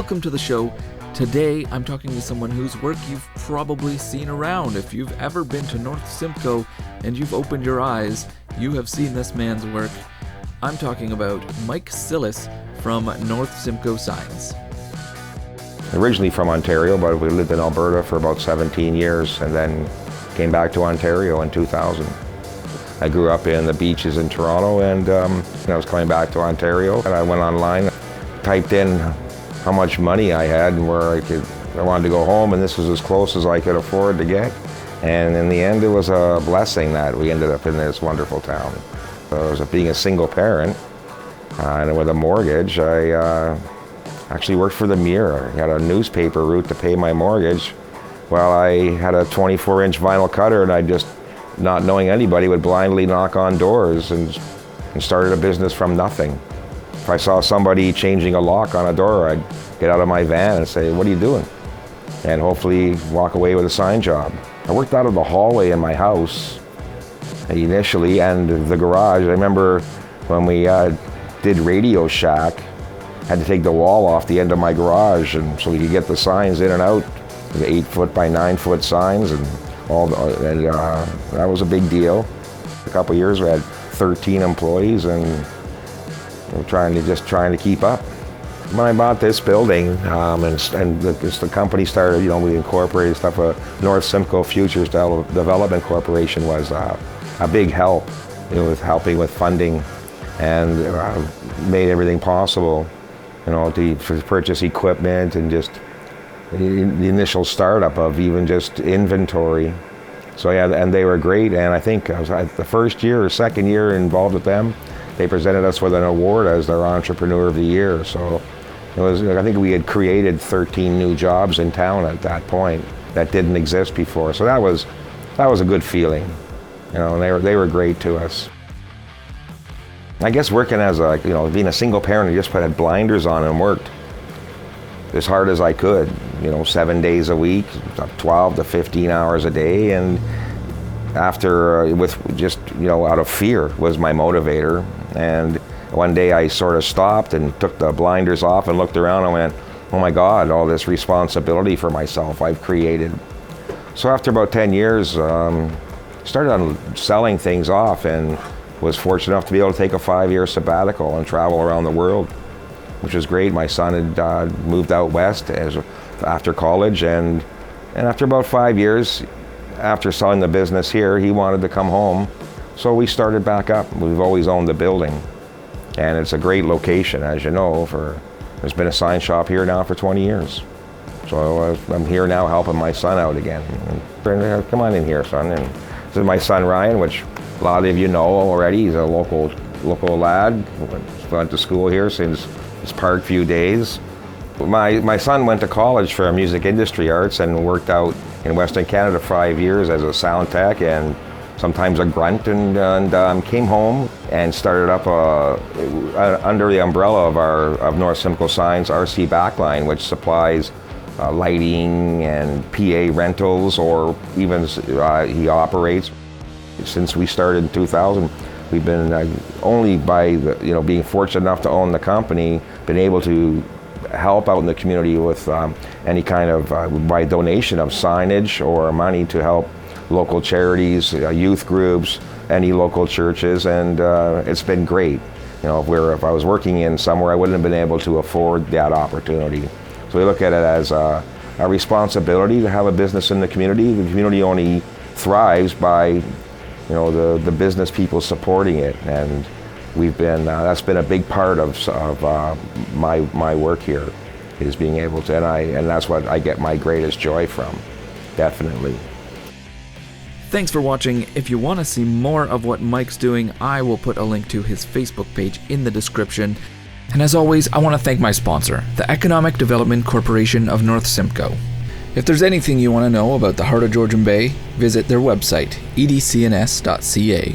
welcome to the show. Today, I'm talking to someone whose work you've probably seen around. If you've ever been to North Simcoe and you've opened your eyes, you have seen this man's work. I'm talking about Mike Sillis from North Simcoe Signs. Originally from Ontario, but we lived in Alberta for about 17 years and then came back to Ontario in 2000. I grew up in the beaches in Toronto, and I was coming back to Ontario, and I went online, typed in how much money I had and where I wanted to go home, and this was as close as I could afford to get. And in the end, it was a blessing that we ended up in this wonderful town. So being a single parent and with a mortgage, I actually worked for the Mirror. I had a newspaper route to pay my mortgage. Well, I had a 24-inch vinyl cutter, and I just, not knowing anybody, would blindly knock on doors and started a business from nothing. If I saw somebody changing a lock on a door, I'd get out of my van and say, "What are you doing?" And hopefully walk away with a sign job. I worked out of the hallway in my house initially, and the garage. I remember when we did Radio Shack, had to take the wall off the end of my garage, and so we could get the signs in and out, the 8-foot by 9-foot signs, and that was a big deal. A couple of years we had 13 employees, and we were trying to keep up. When I bought this building, and the company started, we incorporated stuff. North Simcoe Futures Development Corporation was a big help, with helping with funding, and made everything possible, to purchase equipment and just the initial startup of even just inventory. So yeah, and they were great, and I think I was the first year or second year involved with them, they presented us with an award as their Entrepreneur of the Year. So it was, I think we had created 13 new jobs in town at that point that didn't exist before. So that was a good feeling, and they were great to us. I guess working as being a single parent, I just had blinders on and worked as hard as I could, 7 days a week, 12 to 15 hours a day, and after with just out of fear was my motivator. And one day I sort of stopped and took the blinders off and looked around and went, "Oh my God, all this responsibility for myself I've created." So after about 10 years, started on selling things off, and was fortunate enough to be able to take a 5-year sabbatical and travel around the world, which was great. My son had moved out west after college, and after about 5 years, after selling the business here, he wanted to come home. So we started back up. We've always owned the building, and it's a great location, as you know. There's been a sign shop here now for 20 years. So I'm here now helping my son out again. And, "Come on in here, son." And this is my son Ryan, which a lot of you know already. He's a local lad. Went to school here since his Parkview days. My son went to college for music industry arts and worked out in Western Canada 5 years as a sound tech and sometimes a grunt, and came home and started up under the umbrella of North Simcoe Signs RC Backline, which supplies lighting and PA rentals, or even he operates. Since we started in 2000, we've been only by being fortunate enough to own the company, been able to help out in the community with any kind of by donation of signage or money to help local charities, youth groups, any local churches, and it's been great. If I was working in somewhere, I wouldn't have been able to afford that opportunity. So we look at it as a responsibility to have a business in the community. The community only thrives by the business people supporting it, and we've been that's been a big part of my work here, is being able to, and that's what I get my greatest joy from, definitely. Thanks for watching. If you want to see more of what Mike's doing, I will put a link to his Facebook page in the description. And as always, I want to thank my sponsor, the Economic Development Corporation of North Simcoe. If there's anything you want to know about the heart of Georgian Bay, visit their website, edcns.ca.